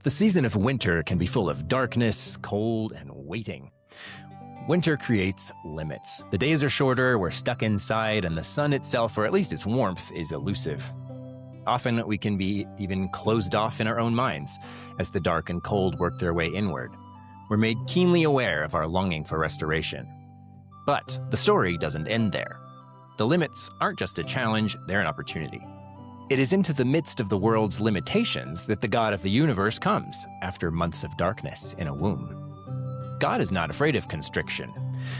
The season of winter can be full of darkness, cold, and waiting. Winter creates limits. The days are shorter, we're stuck inside, and the sun itself, or at least its warmth, is elusive. Often we can be even closed off in our own minds as the dark and cold work their way inward. We're made keenly aware of our longing for restoration. But the story doesn't end there. The limits aren't just a challenge, they're an opportunity. It is into the midst of the world's limitations that the God of the universe comes after months of darkness in a womb. God is not afraid of constriction.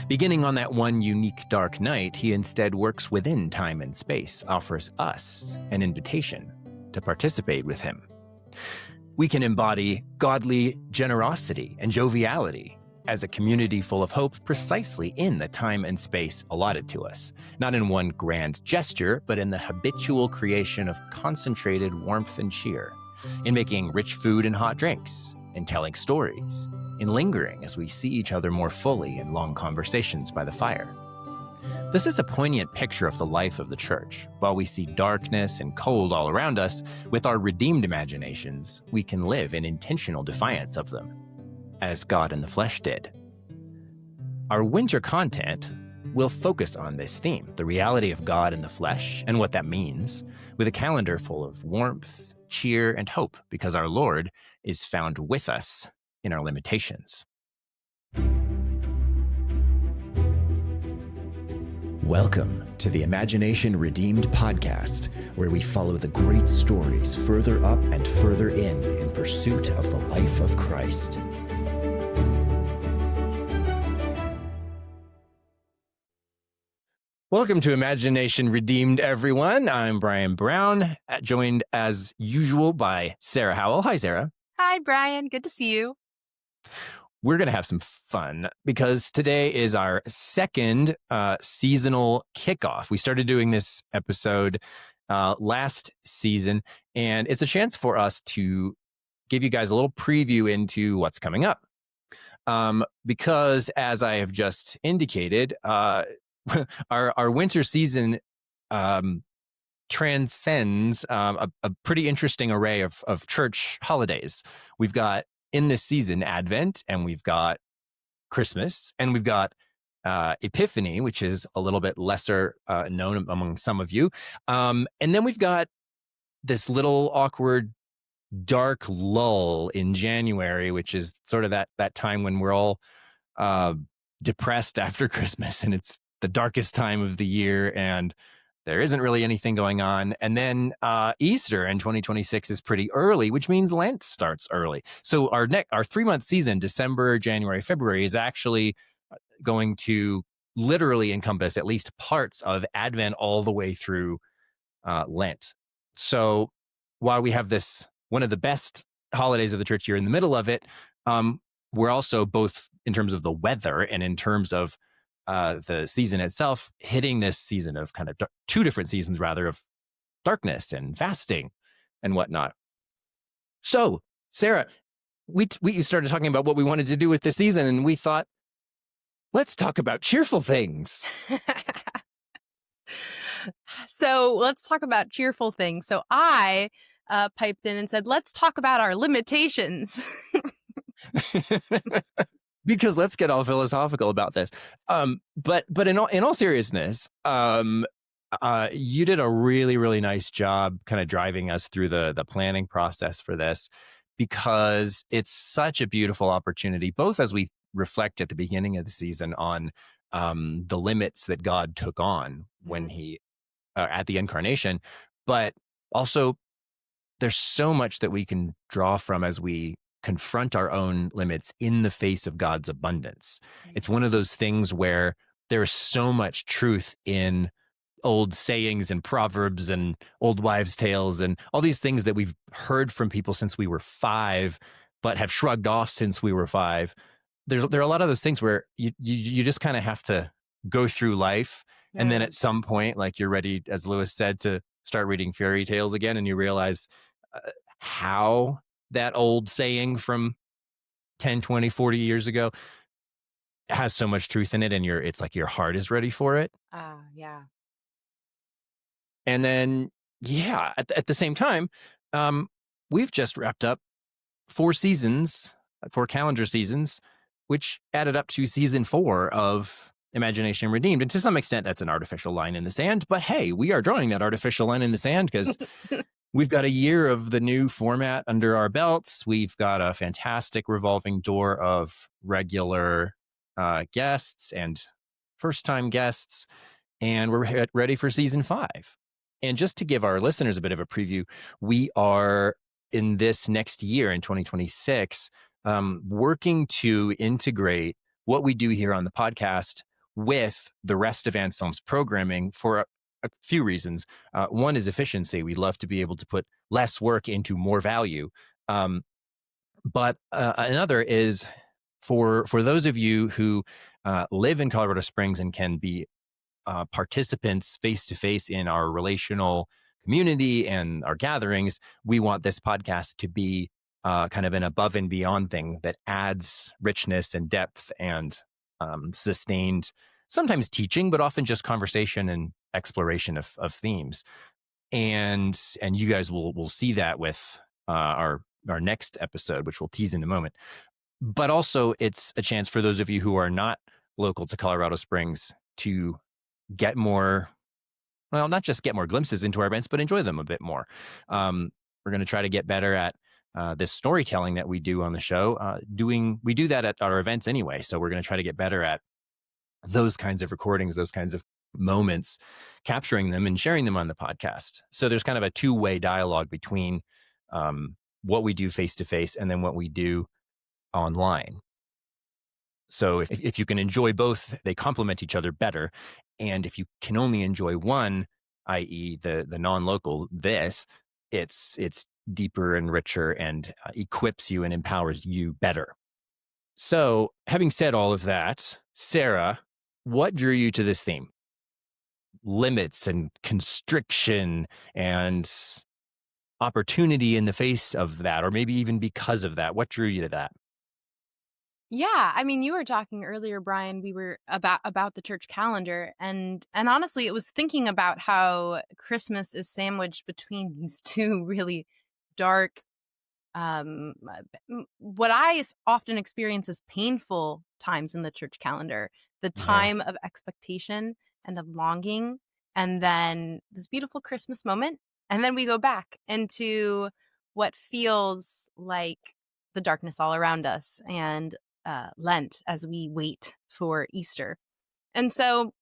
Beginning on that one unique dark night, he instead works within time and space, offers us an invitation to participate with him. We can embody godly generosity and joviality as a community full of hope precisely in the time and space allotted to us, not in one grand gesture, but in the habitual creation of concentrated warmth and cheer, in making rich food and hot drinks, in telling stories, in lingering as we see each other more fully in long conversations by the fire. This is a poignant picture of the life of the church. While we see darkness and cold all around us, with our redeemed imaginations, we can live in intentional defiance of them, as God in the flesh did. Our winter content will focus on this theme, the reality of God in the flesh and what that means, with a calendar full of warmth, cheer, and hope, because our Lord is found with us in our limitations. Welcome to the Imagination Redeemed podcast, where we follow the great stories further up and further in pursuit of the life of Christ. Welcome to Imagination Redeemed, everyone. I'm Brian Brown, joined as usual by Sarah Howell. Hi, Sarah. Hi, Brian. Good to see you. We're going to have some fun because today is our second seasonal kickoff. We started doing this episode last season, and it's a chance for us to give you guys a little preview into what's coming up. Because, as I have just indicated, our winter season transcends a pretty interesting array of church holidays. We've got in this season Advent, and we've got Christmas, and we've got Epiphany, which is a little bit lesser known among some of you. And then we've got this little awkward dark lull in January, which is sort of that time when we're all depressed after Christmas, and it's the darkest time of the year, and there isn't really anything going on. And then Easter in 2026 is pretty early, which means Lent starts early. So our 3-month season, December, January, February, is actually going to literally encompass at least parts of Advent all the way through Lent. So while we have this, one of the best holidays of the church year in the middle of it, we're also, both in terms of the weather and in terms of the season itself, hitting this season of kind of two different seasons, rather, of darkness and fasting and whatnot. So, Sarah, we started talking about what we wanted to do with this season, and we thought, let's talk about cheerful things. So let's talk about cheerful things. So I piped in and said, let's talk about our limitations. Because let's get all philosophical about this. But in all seriousness, you did a really, really nice job kind of driving us through the planning process for this, because it's such a beautiful opportunity, both as we reflect at the beginning of the season on the limits that God took on when he, at the incarnation, but also there's so much that we can draw from as we confront our own limits in the face of God's abundance. It's one of those things where there's so much truth in old sayings and proverbs and old wives' tales and all these things that we've heard from people since we were 5, but have shrugged off since we were 5. There are a lot of those things where you just kind of have to go through life. Yeah. And then at some point, like, you're ready, as Lewis said, to start reading fairy tales again, and you realize how that old saying from 10, 20, 40 years ago has so much truth in it, and it's like your heart is ready for it. Yeah. And then, at the same time, we've just wrapped up 4 seasons, 4 calendar seasons, which added up to season 4 of Imagination Redeemed. And to some extent, that's an artificial line in the sand. But hey, we are drawing that artificial line in the sand because we've got a year of the new format under our belts. We've got a fantastic revolving door of regular guests and first-time guests, and we're ready for season 5. And just to give our listeners a bit of a preview, we are in this next year in 2026 working to integrate what we do here on the podcast with the rest of Anselm's programming for a few reasons. One is efficiency. We love to be able to put less work into more value. But another is for those of you who live in Colorado Springs and can be participants face to face in our relational community and our gatherings, we want this podcast to be kind of an above and beyond thing that adds richness and depth and sustained, sometimes teaching, but often just conversation and exploration of themes. And you guys will see that with our next episode, which we'll tease in a moment. But also, it's a chance for those of you who are not local to Colorado Springs to get more, well, not just get more glimpses into our events, but enjoy them a bit more. We're going to try to get better at this storytelling that we do on the show. We do that at our events anyway, so we're going to try to get better at those kinds of recordings, those kinds of moments, capturing them and sharing them on the podcast. So there's kind of a two-way dialogue between what we do face-to-face and then what we do online. So if you can enjoy both, they complement each other better. And if you can only enjoy one, i.e. the non-local, it's deeper and richer and equips you and empowers you better. So having said all of that, Sarah, what drew you to this theme? Limits and constriction and opportunity in the face of that, or maybe even because of that. What drew you to that? Yeah, I mean, you were talking earlier, Brian. We were about the church calendar, and honestly, it was thinking about how Christmas is sandwiched between these two really dark, what I often experience as painful times in the church calendar, the Yeah. time of expectation and of longing, and then this beautiful Christmas moment, and then we go back into what feels like the darkness all around us and Lent as we wait for Easter. And so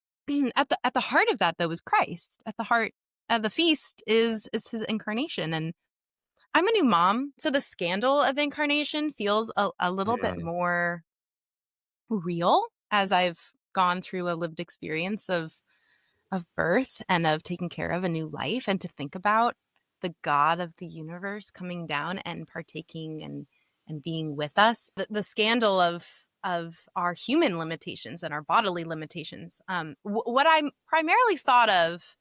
at the heart of that, though, is Christ. At the heart of the feast is his incarnation. And I'm a new mom, so the scandal of incarnation feels a little bit Mm. more real as I've gone through a lived experience of birth and of taking care of a new life, and to think about the God of the universe coming down and partaking and being with us. The scandal of our human limitations and our bodily limitations. What I primarily thought of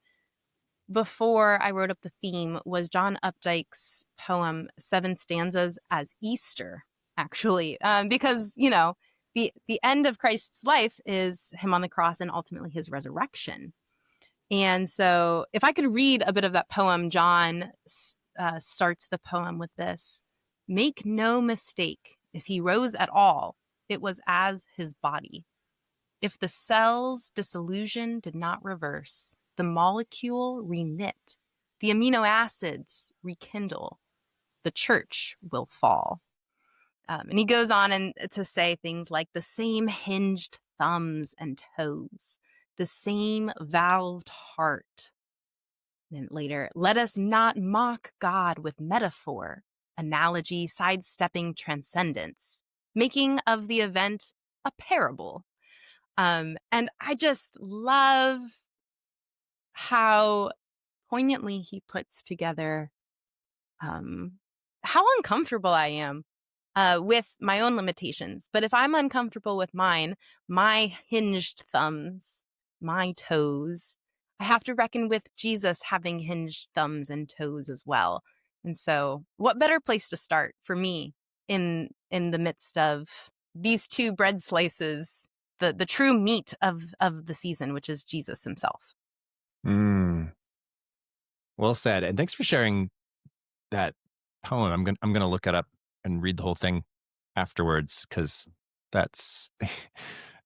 before I wrote up the theme was John Updike's poem Seven Stanzas as Easter, actually, because the end of Christ's life is him on the cross and ultimately his resurrection. And so if I could read a bit of that poem, John starts the poem with this: "Make no mistake, if he rose at all, it was as his body. If the cell's dissolution did not reverse, the molecule reknit, the amino acids rekindle, the church will fall." And he goes on to say things like the same hinged thumbs and toes, the same valved heart. Then later, let us not mock God with metaphor, analogy sidestepping transcendence, making of the event a parable. And I just love how poignantly he puts together how uncomfortable I am with my own limitations. But if I'm uncomfortable with mine, my hinged thumbs, my toes, I have to reckon with Jesus having hinged thumbs and toes as well. And so, what better place to start for me in the midst of these two bread slices, the true meat of the season, which is Jesus himself. Mm, well said. And thanks for sharing that poem. I'm gonna look it up and read the whole thing afterwards, because that's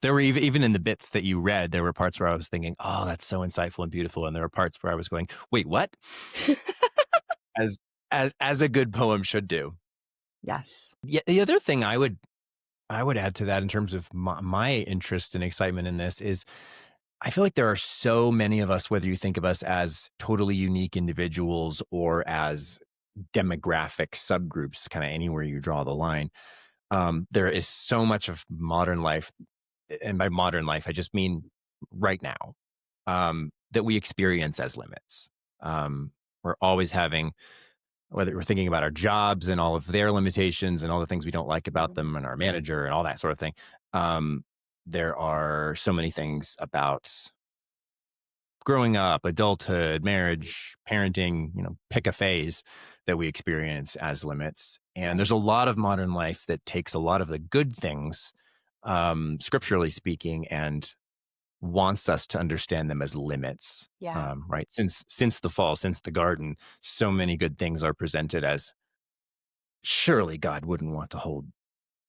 there were even in the bits that you read, there were parts where I was thinking, oh, that's so insightful and beautiful, and there were parts where I was going, wait, what? As as a good poem should do. Yes. Yeah, the other thing I would add to that in terms of my interest and excitement in this is I feel like there are so many of us, whether you think of us as totally unique individuals or as demographic subgroups, kind of anywhere you draw the line. There is so much of modern life, and by modern life, I just mean right now, that we experience as limits. We're always having, whether we're thinking about our jobs and all of their limitations and all the things we don't like about Mhm. them and our manager and all that sort of thing. Um, there are so many things about growing up, adulthood, marriage, parenting, pick a phase that we experience as limits. And Right. there's a lot of modern life that takes a lot of the good things, scripturally speaking, and wants us to understand them as limits. Yeah. Right. Since the fall, since the garden, so many good things are presented as surely God wouldn't want to hold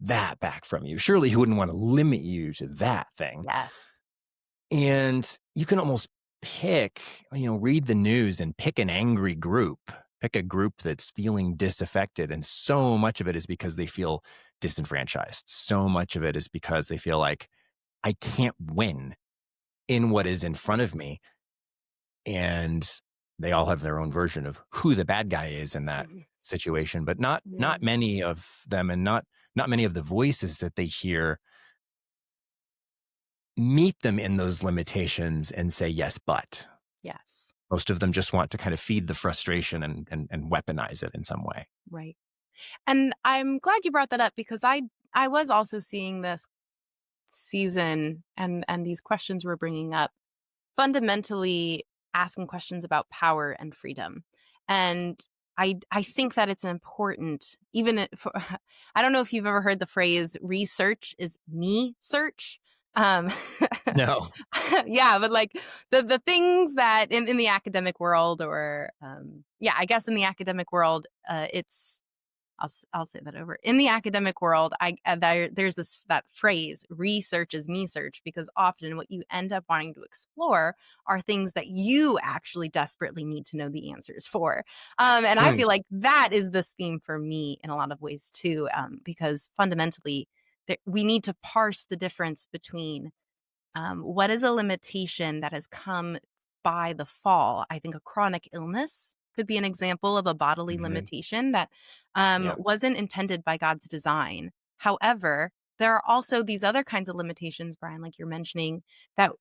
that back from you. Surely he wouldn't want to limit you to that thing. Yes. And you can almost pick, read the news and pick an angry group, pick a group that's feeling disaffected. And so much of it is because they feel disenfranchised. So much of it is because they feel like I can't win in what is in front of me. And they all have their own version of who the bad guy is in that Mhm. situation, but not Yeah. many of them, and not many of the voices that they hear meet them in those limitations and say yes, but Yes. most of them just want to kind of feed the frustration and weaponize it in some way. Right. And I'm glad you brought that up because I was also seeing this season and these questions we're bringing up fundamentally asking questions about power and freedom. And I think that it's important, even for, I don't know if you've ever heard the phrase research is me search. Um, No. yeah, but like the things that in the academic world or yeah, I guess in the academic world, it's I'll say that over. In the academic world, there's that phrase, research is me search, because often what you end up wanting to explore are things that you actually desperately need to know the answers for. And I Mm. feel like that is this theme for me in a lot of ways too, because fundamentally, we need to parse the difference between what is a limitation that has come by the fall? I think a chronic illness could be an example of a bodily Mhm. limitation that Yeah. wasn't intended by God's design. However, there are also these other kinds of limitations, Brian, like you're mentioning, that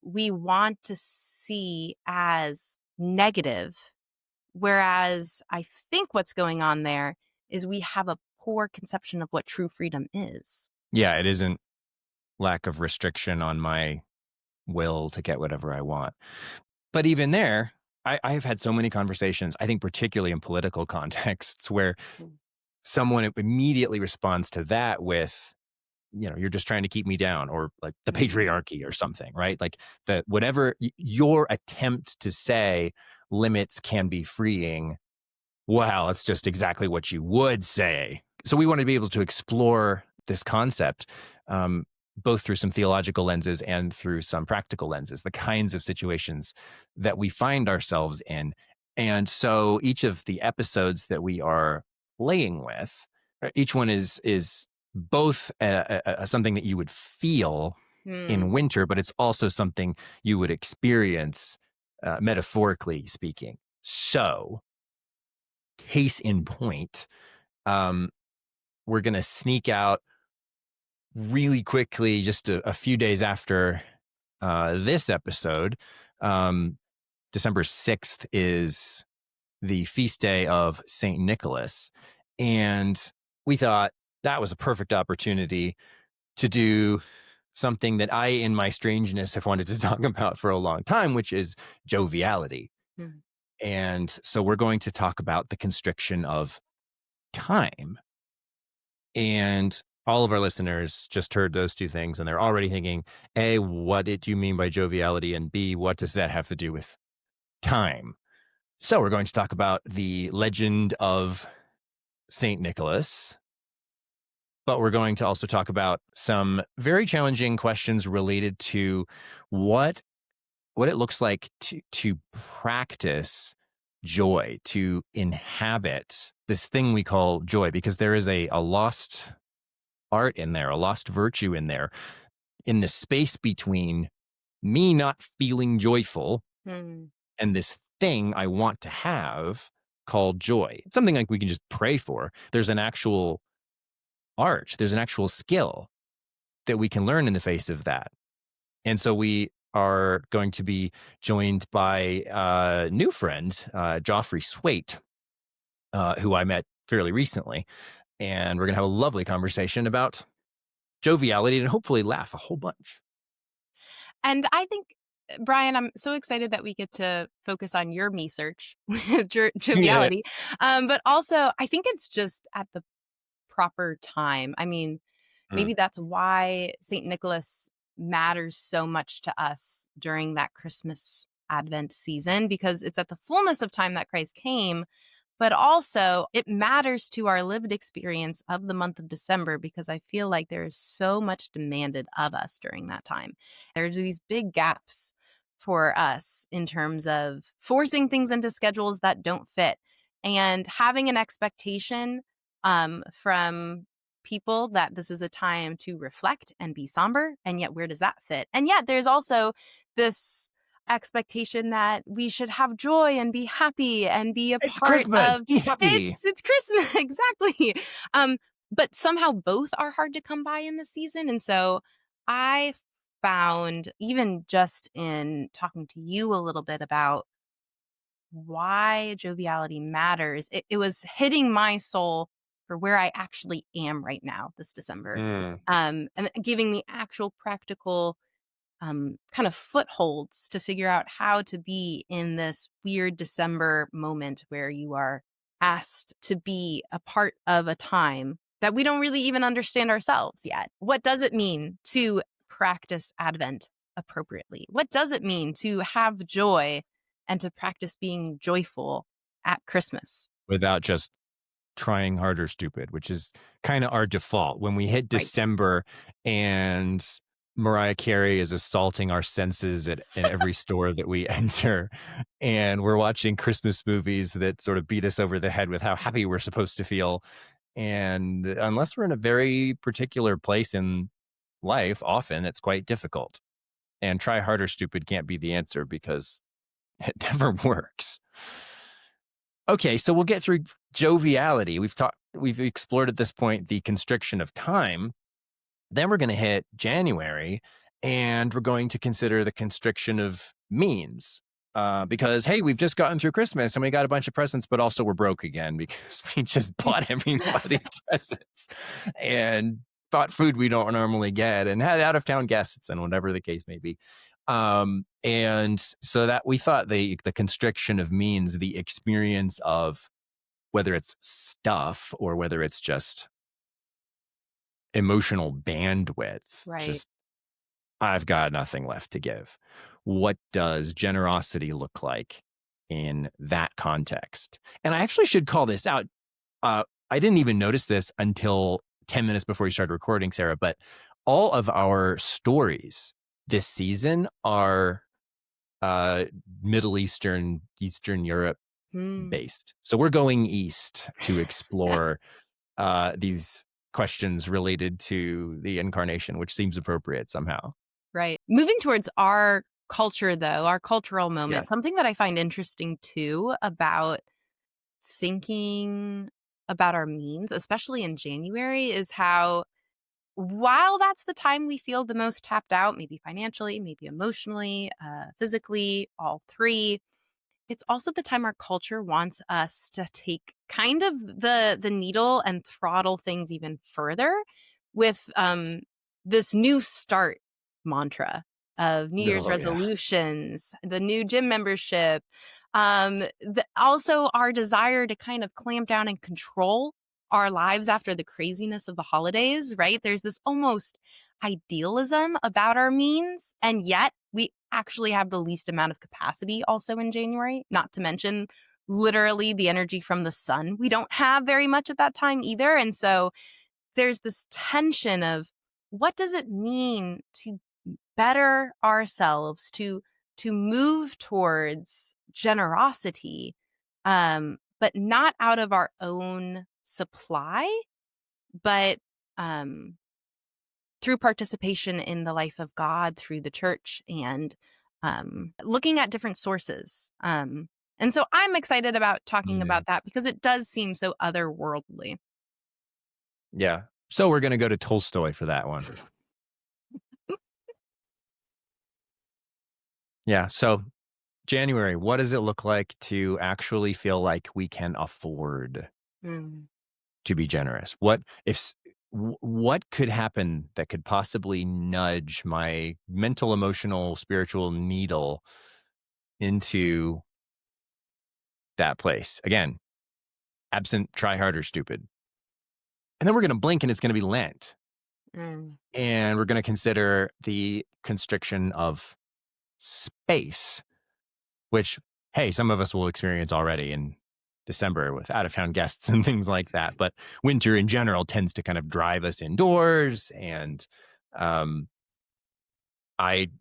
we want to see as negative. Whereas I think what's going on there is we have a poor conception of what true freedom is. Yeah, it isn't lack of restriction on my will to get whatever I want. But even there, I've had so many conversations, I think particularly in political contexts, where Mm. someone immediately responds to that with, you're just trying to keep me down, or like the Mhm. patriarchy or something, right? Like that, whatever your attempt to say limits can be freeing. Wow, that's just exactly what you would say. So we want to be able to explore this concept, um, both through some theological lenses and through some practical lenses, the kinds of situations that we find ourselves in. And so each of the episodes that we are playing with, each one is both something that you would feel in Hmm. winter, but it's also something you would experience, metaphorically speaking. So, case in point, um, we're going to sneak out really quickly, just a few days after this episode. Um, December 6th is the feast day of St. Nicholas. And we thought that was a perfect opportunity to do something that I, in my strangeness, have wanted to talk about for a long time, which is joviality. Hmm. And so we're going to talk about the constriction of time. And all of our listeners just heard those two things, and they're already thinking, A, what do you mean by joviality? And B, what does that have to do with time? So we're going to talk about the legend of St. Nicholas, but we're going to also talk about some very challenging questions related to what it looks like to practice joy, to inhabit this thing we call joy, because there is a lost art in there, a lost virtue in there, in the space between me not feeling joyful Hmm. and this thing I want to have called joy. It's something like we can just pray for. There's an actual art, there's an actual skill that we can learn in the face of that. And so we are going to be joined by a new friend, Joffrey Swait, who I met fairly recently. And we're going to have a lovely conversation about joviality and hopefully laugh a whole bunch. And I think, Brian, I'm so excited that we get to focus on your me search, Yeah. joviality. But also, I think it's just at the proper time. I mean, Mm. maybe that's why St. Nicholas matters so much to us during that Christmas Advent season, because it's at the fullness of time that Christ came. But also, it matters to our lived experience of the month of December because I feel like there is so much demanded of us during that time. There's these big gaps for us in terms of forcing things into schedules that don't fit and having an expectation from people that this is a time to reflect and be somber. And yet, where does that fit? And yet, there's also this expectation that we should have joy and be happy and be a It's part Christmas. of Be happy. it's Christmas. Exactly. um but somehow both are hard to come by in the season, and so I found, even just in talking to you a little bit about why joviality matters, it was hitting my soul for where I actually am right now this December, Mm. and giving me actual practical kind of footholds to figure out how to be in this weird December moment where you are asked to be a part of a time that we don't really even understand ourselves yet. What does it mean to practice Advent appropriately? What does it mean to have joy and to practice being joyful at Christmas? Without just trying harder stupid, which is kind of our default when we hit Right. December and Mariah Carey is assaulting our senses in every store that we enter. And we're watching Christmas movies that sort of beat us over the head with how happy we're supposed to feel. And unless we're in a very particular place in life, often it's quite difficult. And try harder stupid can't be the answer because it never works. Okay, so we'll get through joviality. We've explored at this point the constriction of time. Then we're going to hit January and we're going to consider the constriction of means. Because, hey, we've just gotten through Christmas and we got a bunch of presents, but also we're broke again because we just bought everybody presents and bought food we don't normally get and had out of town guests and whatever the case may be. And so that we thought the constriction of means, the experience of whether it's stuff or whether it's just emotional bandwidth, Right. just I've got nothing left to give. What does generosity look like in that context? And I actually should call this out. I didn't even notice this until 10 minutes before we started recording, Sarah, but all of our stories this season are Middle Eastern Europe Hmm. based. So we're going east to explore these questions related to the incarnation, which seems appropriate somehow. Right. Moving towards our culture, though, our cultural Yeah. moment, something that I find interesting too about thinking about our means, especially in January, is how while that's the time we feel the most tapped out, maybe financially, maybe emotionally, physically, all three, it's also the time our culture wants us to take kind of the needle and throttle things even further with this new start mantra of New Year's Oh yeah. resolutions, the new gym membership, also our desire to kind of clamp down and control our lives after the craziness of the holidays, right? There's this almost idealism about our means, and yet we actually have the least amount of capacity also in January, not to mention literally the energy from the sun. We don't have very much at that time either. And so there's this tension of what does it mean to better ourselves, to move towards generosity, but not out of our own supply, but through participation in the life of God through the church and looking at different sources. And so I'm excited about talking Mm, about that because it does seem so otherworldly. yeah. So we're going to go to Tolstoy for that one. Yeah. So January, what does it look like to actually feel like we can afford Mm. to be generous? What could happen that could possibly nudge my mental, emotional, spiritual needle into that place? Again, absent, try harder, stupid. And then we're going to blink and it's going to be Lent. Mm. And we're going to consider the constriction of space, which, hey, some of us will experience already in December with out of town guests and things like that. But winter in general tends to kind of drive us indoors. And um,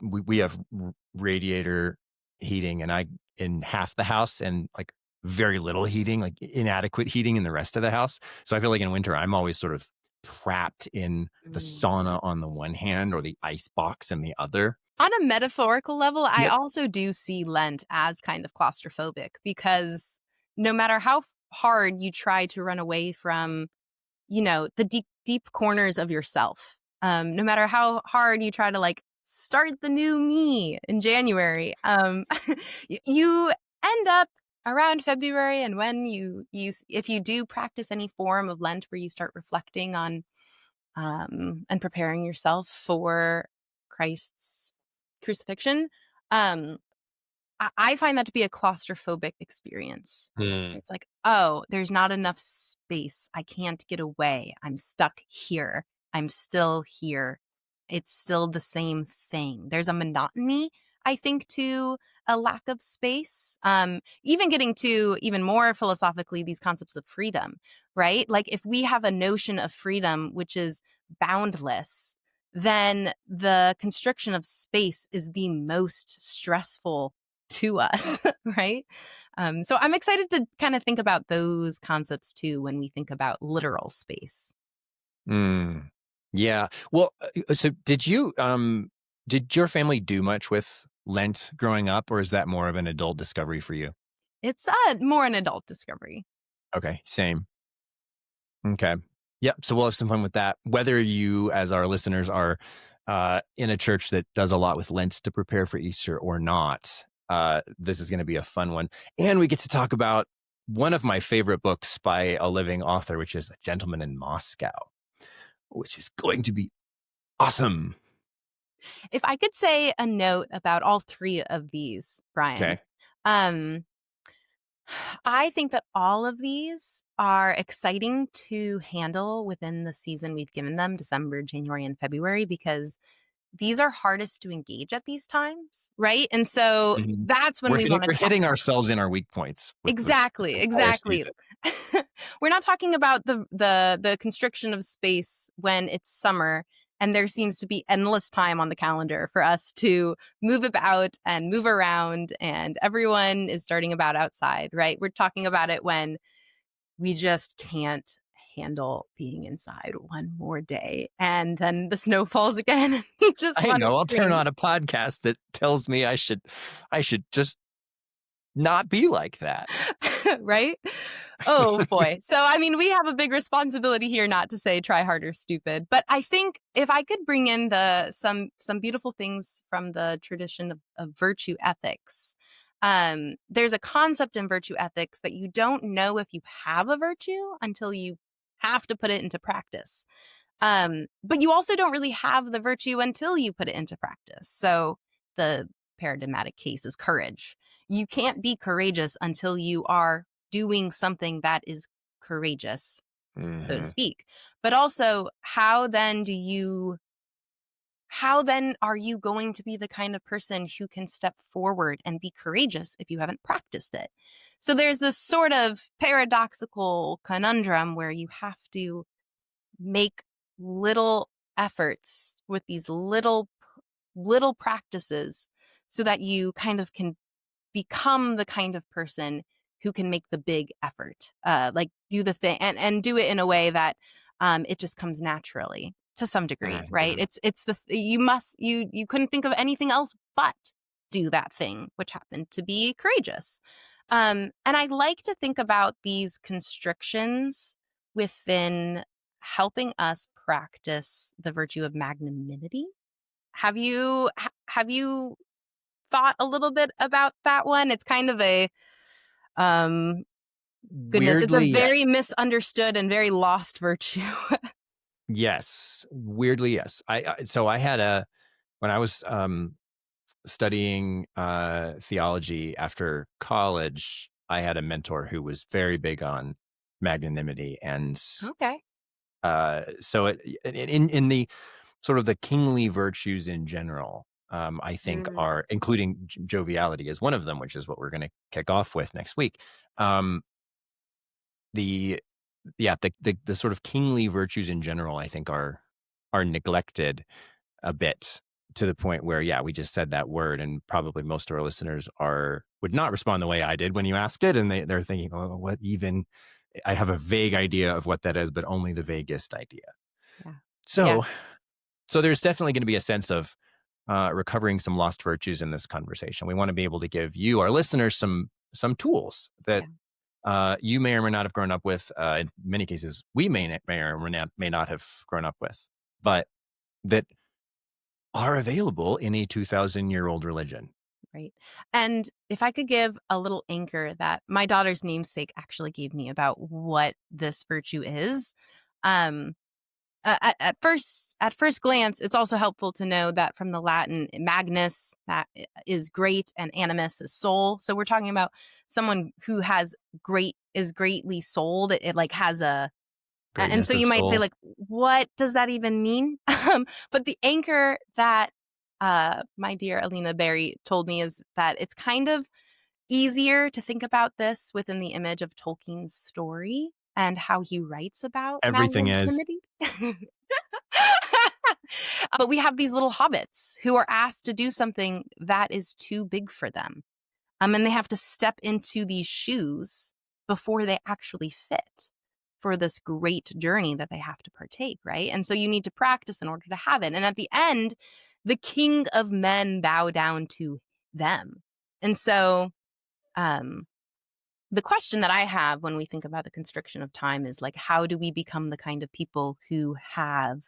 we have radiator heating, and I in half the house, and like very little heating, like inadequate heating in the rest of the house. So I feel like in winter I'm always sort of trapped in the Mm. sauna on the one hand or the ice box in the other. On a metaphorical level, I Yep. also do see Lent as kind of claustrophobic because no matter how hard you try to run away from, the deep, deep corners of yourself, no matter how hard you try to like start the new me in January, you end up around February. And when if you do practice any form of Lent where you start reflecting on and preparing yourself for Christ's crucifixion, um, I find that to be a claustrophobic experience. Hmm. It's like, oh, there's not enough space. I can't get away. I'm stuck here. I'm still here. It's still the same thing. There's a monotony, I think, to a lack of space. Even getting to even more philosophically, these concepts of freedom, right? Like if we have a notion of freedom, which is boundless, then the constriction of space is the most stressful to us, right? So I'm excited to kind of think about those concepts too when we think about literal space. Mm. Yeah. Well, so did your family do much with Lent growing up, or is that more of an adult discovery for you? It's more an adult discovery. Okay, same. Okay. Yep. So we'll have some fun with that. Whether you, as our listeners, are in a church that does a lot with Lent to prepare for Easter or not, this is going to be a fun one. And we get to talk about one of my favorite books by a living author, which is A Gentleman in Moscow, which is going to be awesome. If I could say a note about all three of these, Brian, Okay. um, I think that all of these are exciting to handle within the season we've given them, December, January, and February, because these are hardest to engage at these times, right? And so Mhm. that's when we want to We're talk hitting about ourselves in our weak points with this exactly, entire exactly. season. We're not talking about the constriction of space when it's summer and there seems to be endless time on the calendar for us to move about and move around and everyone is starting about outside, right? We're talking about it when we just can't handle being inside one more day and then the snow falls again and we just I want to know. I'll turn scream. on a podcast that tells me I should just not be like that. Right? Oh boy. So I mean, we have a big responsibility here not to say try harder stupid. But I think if I could bring in the some beautiful things from the tradition of virtue ethics. There's a concept in virtue ethics that you don't know if you have a virtue until you have to put it into practice. But you also don't really have the virtue until you put it into practice. So the paradigmatic case is courage. You can't be courageous until you are doing something that is courageous, so to Mhm. speak. But also, how then do you how then are you going to be the kind of person who can step forward and be courageous if you haven't practiced it? So there's this sort of paradoxical conundrum where you have to make little efforts with these little practices so that you kind of can become the kind of person who can make the big effort, like do the thing and do it in a way that it just comes naturally to some degree, right? It's you couldn't think of anything else but do that thing, which happened to be courageous. And I like to think about these constrictions within helping us practice the virtue of magnanimity. Have you thought a little bit about that one? It's kind of a um goodness, it's a Weirdly, very yes. misunderstood and very lost virtue. Yes. Weirdly, yes. So I had when I was studying theology after college, I had a mentor who was very big on magnanimity, and Okay. so in the sort of the kingly virtues in general, I think Mm, are, including joviality is one of them, which is what we're going to kick off with next week. Um, the the sort of kingly virtues in general, I think, are neglected a bit, to the point where, yeah, we just said that word, and probably most of our listeners would not respond the way I did when you asked it, and they're thinking, oh, what even? I have a vague idea of what that is, but only the vaguest idea. yeah. Yeah. So, there's definitely going to be a sense of recovering some lost virtues in this conversation. We want to be able to give you, our listeners, some tools that Yeah. you may or may not have grown up with. In many cases, we may or may not have grown up with, but that are available in a 2,000-year-old religion. Right. And if I could give a little anchor that my daughter's namesake actually gave me about what this virtue is, um, at first glance, it's also helpful to know that from the Latin magnus, that is great, and animus is soul. So we're talking about someone who is greatly souled. It like has and so Greatness of you might say, soul. like, what does that even mean? But the anchor that my dear Alina Berry told me is that it's kind of easier to think about this within the image of Tolkien's story and how he writes about Everything is. magnanimity. But we have these little hobbits who are asked to do something that is too big for them. And they have to step into these shoes before they actually fit for this great journey that they have to partake, right? And so you need to practice in order to have it. And at the end, the king of men bow down to them. And so um the question that I have when we think about the constriction of time is like, how do we become the kind of people who have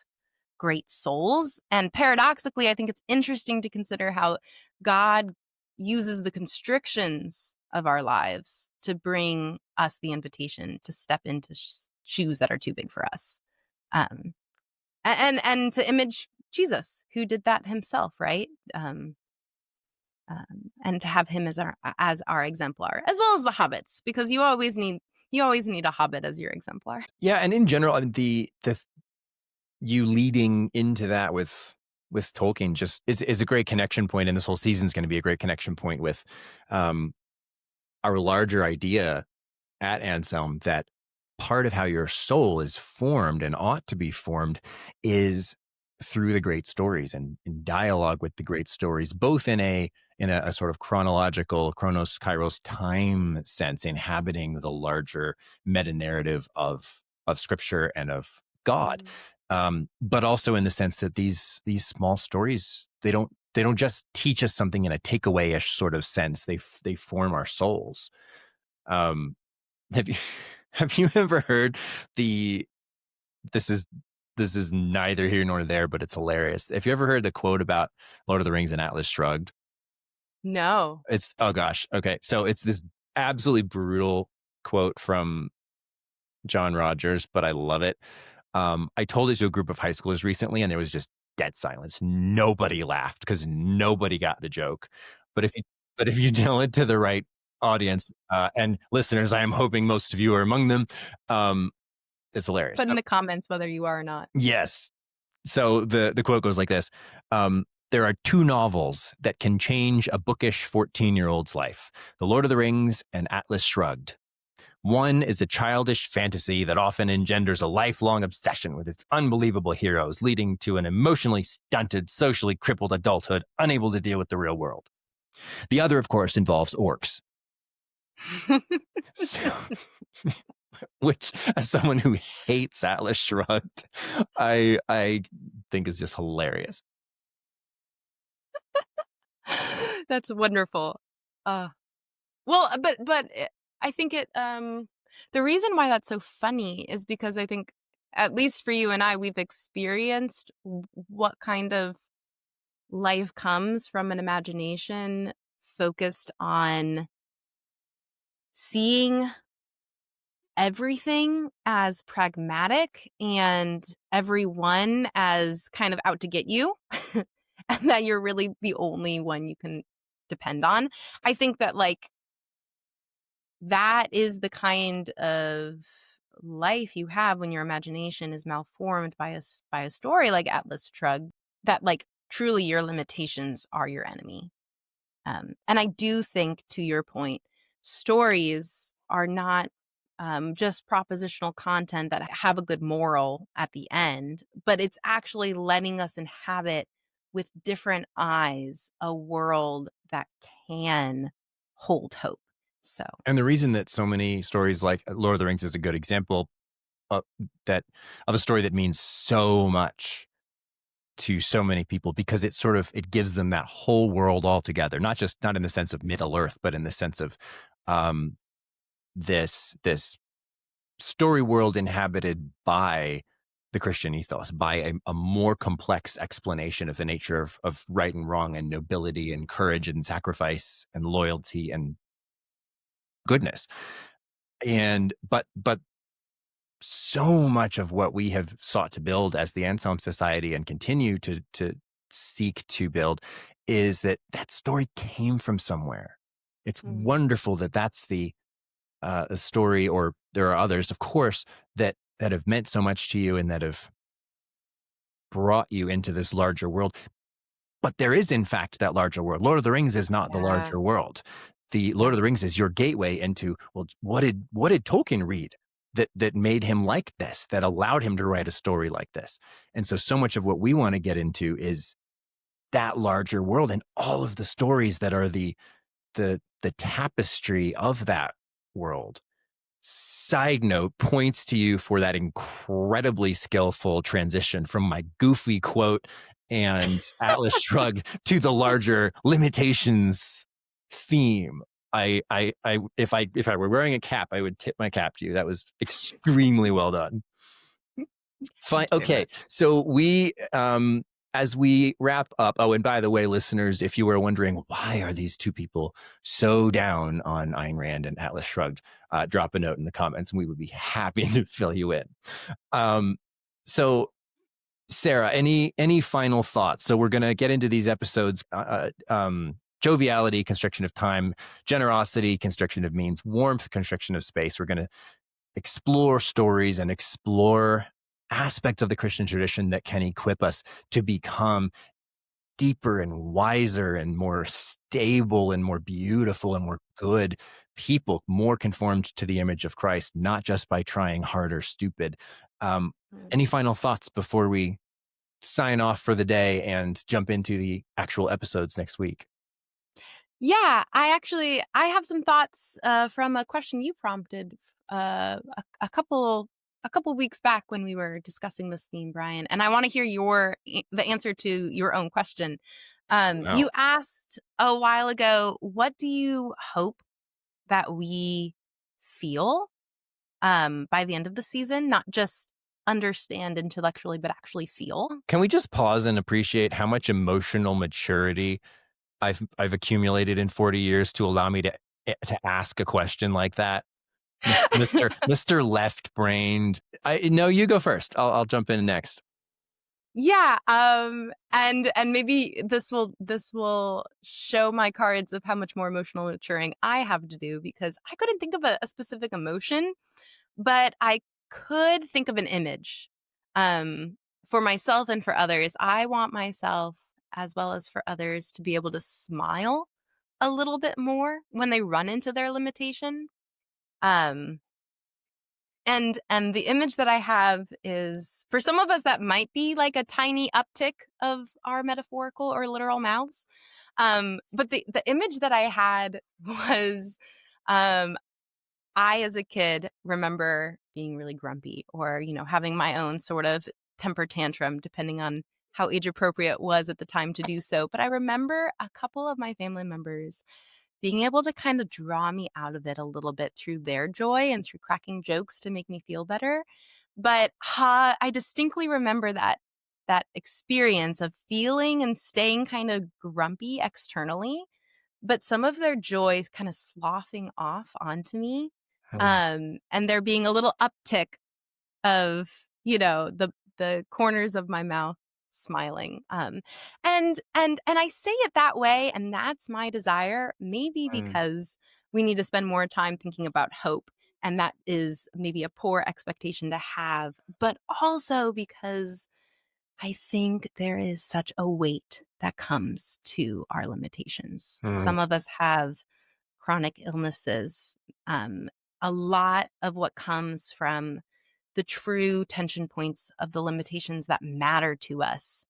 great souls? And paradoxically, I think it's interesting to consider how God uses the constrictions of our lives to bring us the invitation to step into shoes that are too big for us. Um, and to image Jesus, who did that himself, right? And to have him as our exemplar, as well as the hobbits, because you always need a hobbit as your exemplar. Yeah, and in general, I mean, you leading into that with Tolkien just is a great connection point, and this whole season is going to be a great connection point with um, our larger idea at Anselm, that part of how your soul is formed and ought to be formed is through the great stories and in dialogue with the great stories, both in a sort of chronological chronos kairos time sense, inhabiting the larger meta narrative of scripture and of God, Mm. but also in the sense that these small stories, they don't just teach us something in a takeaway-ish sort of sense. They form our souls. um have you have you ever heard the this is neither here nor there, but it's hilarious. Have you ever heard the quote about Lord of the Rings and Atlas Shrugged? No. It's, oh gosh, okay. So it's this absolutely brutal quote from John Rogers, but I love it. I told it to a group of high schoolers recently, and there was just dead silence. Nobody laughed because nobody got the joke. But if you tell it to the right audience and listeners, I am hoping most of you are among them. It's hilarious. Put in the comments whether you are or not. Yes. So the quote goes like this. There are two novels that can change a bookish 14-year-old's life, The Lord of the Rings and Atlas Shrugged. One is a childish fantasy that often engenders a lifelong obsession with its unbelievable heroes, leading to an emotionally stunted, socially crippled adulthood, unable to deal with the real world. The other, of course, involves orcs. So, which, as someone who hates Atlas Shrugged, I think is just hilarious. That's wonderful. Uh, well, but I think the reason why that's so funny is because I think, at least for you and I, we've experienced what kind of life comes from an imagination focused on seeing everything as pragmatic and everyone as kind of out to get you, and that you're really the only one you can depend on. I think that, like, that is the kind of life you have when your imagination is malformed by a story like Atlas Shrugged, that, like, truly your limitations are your enemy. And I do think, to your point, stories are not just propositional content that have a good moral at the end, but it's actually letting us inhabit with different eyes a world that can hold hope. So, And the reason that so many stories like Lord of the Rings is a good example of that of a story that means so much to so many people, because it gives them that whole world altogether, not in the sense of Middle Earth, but in the sense of um, this story world inhabited by the Christian ethos, by a more complex explanation of the nature of right and wrong and nobility and courage and sacrifice and loyalty and goodness. And but so much of what we have sought to build as the Anselm Society and continue to seek to build is that story came from somewhere. It's mm, wonderful that that's the story, or there are others, of course, that have meant so much to you and that have brought you into this larger world. But there is, in fact, that larger world. Lord of the Rings is not the yeah, larger world. The Lord yeah. of the Rings is your gateway into, well, what did Tolkien read that made him like this, that allowed him to write a story like this? And so much of what we want to get into is that larger world and all of the stories that are the tapestry of that world. Side note, points to you for that incredibly skillful transition from my goofy quote and Atlas Shrugged to the larger limitations theme. If I were wearing a cap, I would tip my cap to you. That was extremely well done. Fine. Thank you very Okay. much. So as we wrap up, oh, and by the way, listeners, if you were wondering why are these two people so down on Ayn Rand and Atlas Shrugged, drop a note in the comments and we would be happy to fill you in. So Sarah, any final thoughts? So we're going to get into these episodes, joviality, constriction of time, generosity, constriction of means, warmth, constriction of space. We're going to explore stories and explore aspects of the Christian tradition that can equip us to become deeper and wiser and more stable and more beautiful and more good people, more conformed to the image of Christ, not just by trying hard or stupid. Any final thoughts before we sign off for the day and jump into the actual episodes next week? Yeah, I have some thoughts from a question you prompted a couple weeks back when we were discussing this theme, Brian, and I want to hear the answer to your own question. Wow. You asked a while ago, what do you hope that we feel by the end of the season? Not just understand intellectually, but actually feel. Can we just pause and appreciate how much emotional maturity I've accumulated in 40 years to allow me to ask a question like that? Mr. Left Brained. No, you go first. I'll jump in next. Yeah, and maybe this will show my cards of how much more emotional maturing I have to do, because I couldn't think of a specific emotion, but I could think of an image um for myself and for others, I want myself as well as for others to be able to smile a little bit more when they run into their limitation. Um, and the image that I have is for some of us that might be like a tiny uptick of our metaphorical or literal mouths. But the image that I had was um I, as a kid, remember being really grumpy or, having my own sort of temper tantrum, depending on how age appropriate it was at the time to do so. But I remember a couple of my family members being able to kind of draw me out of it a little bit through their joy and through cracking jokes to make me feel better. But I distinctly remember that experience of feeling and staying kind of grumpy externally, but some of their joy kind of sloughing off onto me, and there being a little uptick of, the corners of my mouth smiling, and I say it that way, and that's my desire, maybe Mm, because we need to spend more time thinking about hope, and that is maybe a poor expectation to have, but also because I think there is such a weight that comes to our limitations. mm, Some of us have chronic illnesses. Um, a lot of what comes from the true tension points of the limitations that matter to us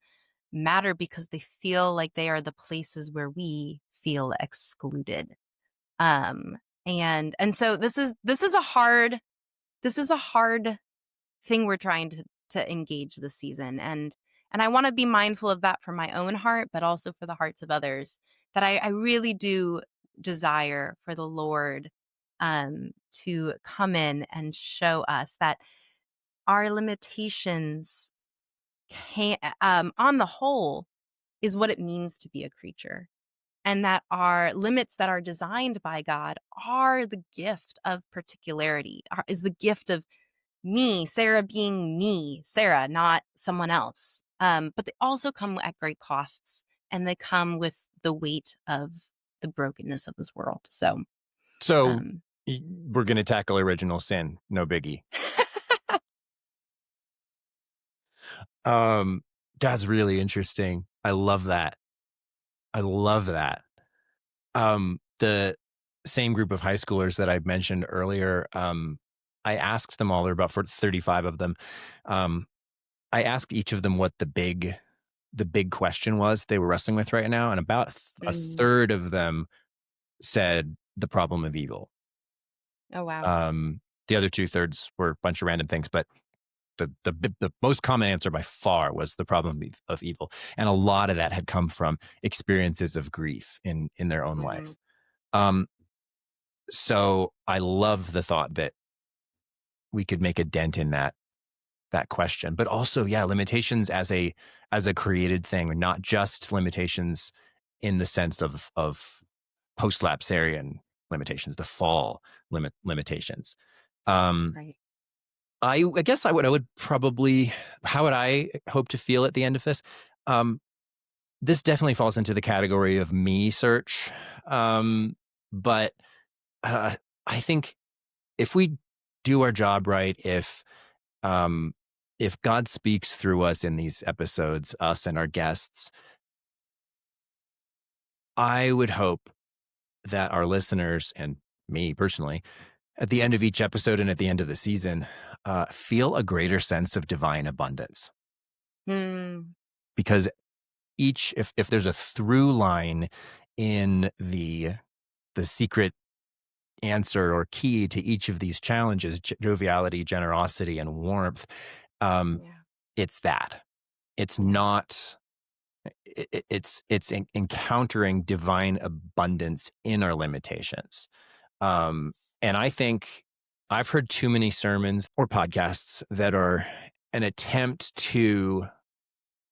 matter because they feel like they are the places where we feel excluded. Um, and so this is a hard thing we're trying to engage this season, and I want to be mindful of that for my own heart, but also for the hearts of others, that I really do desire for the Lord to come in and show us that our limitations can on the whole is what it means to be a creature, and that our limits that are designed by God are the gift of particularity, is the gift of me, Sarah being me, Sarah, not someone else. But they also come at great costs, and they come with the weight of the brokenness of this world. So, So um, we're going to tackle original sin. No biggie. Um, that's really interesting. I love that. I love that. The same group of high schoolers that I mentioned earlier, I asked them all, there are about 35 of them. Um, I asked each of them what the big question was they were wrestling with right now, and about a mm, third of them said the problem of evil. oh wow, The other two-thirds were a bunch of random things, but the most common answer by far was the problem of evil, and a lot of that had come from experiences of grief in their own hmm, life. Um, so I love the thought that we could make a dent in that question, but also, yeah, limitations as a created thing, not just limitations in the sense of post-lapsarian limitations, the fall limitations. Um, right, I guess I would probably how would I hope to feel at the end of this? Um, this definitely falls into the category of me search, but uh, I think if we do our job right, um, if God speaks through us in these episodes, us and our guests, I would hope that our listeners and me personally, at the end of each episode and at the end of the season, feel a greater sense of divine abundance. mm, Because if there's a through line in the secret answer or key to each of these challenges, joviality, generosity, and warmth, um, yeah, it's that. It's yeah, not it's encountering divine abundance in our limitations. Um, and I think I've heard too many sermons or podcasts that are an attempt to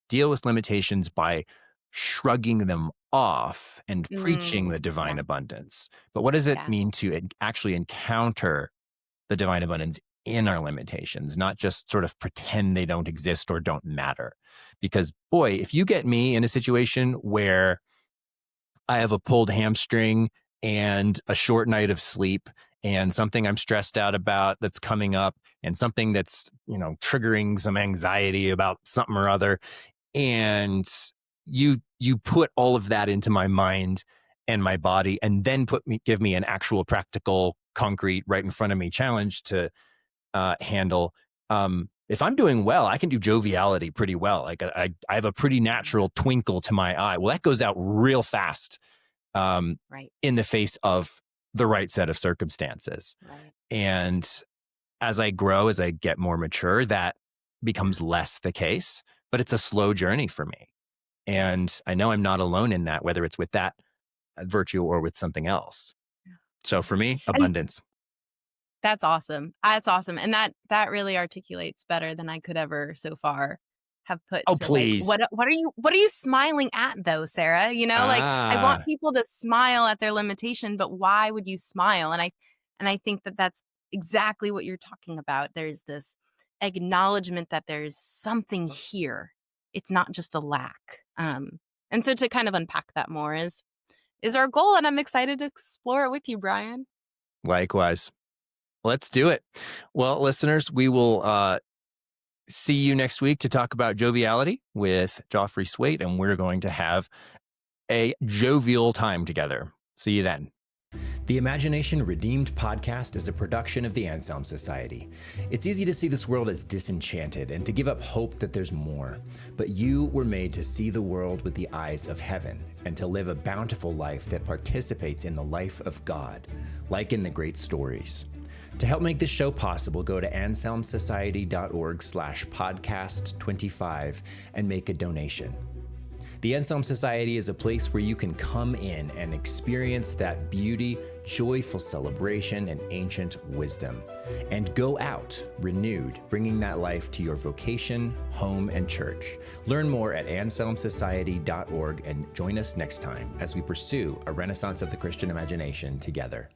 deal with limitations by shrugging them off and preaching the yeah, divine abundance. But what does it yeah, mean to actually encounter the divine abundance in our limitations, not just sort of pretend they don't exist or don't matter? Because, boy, if you get me in a situation where I have a pulled hamstring and a short night of sleep and something I'm stressed out about that's coming up, and something that's, triggering some anxiety about something or other. And you put all of that into my mind and my body, and then give me an actual practical, concrete, right in front of me challenge to handle. If I'm doing well, I can do joviality pretty well. Like I have a pretty natural twinkle to my eye. Well, that goes out real fast Right. in the face of the right set of circumstances. Right. And as I grow, as I get more mature, that becomes less the case, but it's a slow journey for me. And I know I'm not alone in that, whether it's with that virtue or with something else. So for me, And abundance. that's awesome. That's awesome. And that really articulates better than I could ever so far have put Oh, to, like, please. what are you smiling at though, Sarah? Like, I want Ah, people to smile at their limitation, but why would you smile? And I think that that's exactly what you're talking about. There's this acknowledgement that there's something here. It's not just a lack. And so to kind of unpack that more is our goal, and I'm excited to explore it with you, Brian. likewise. Let's do it. Well, listeners, we will see you next week to talk about joviality with Joffrey Swait, and we're going to have a jovial time together. See you then. The Imagination Redeemed podcast is a production of the Anselm Society. It's easy to see this world as disenchanted and to give up hope that there's more. But you were made to see the world with the eyes of heaven and to live a bountiful life that participates in the life of God, like in the great stories. To help make this show possible, go to anselmsociety.org/podcast25 and make a donation. The Anselm Society is a place where you can come in and experience that beauty, joyful celebration, and ancient wisdom, and go out renewed, bringing that life to your vocation, home, and church. Learn more at anselmsociety.org and join us next time as we pursue a renaissance of the Christian imagination together.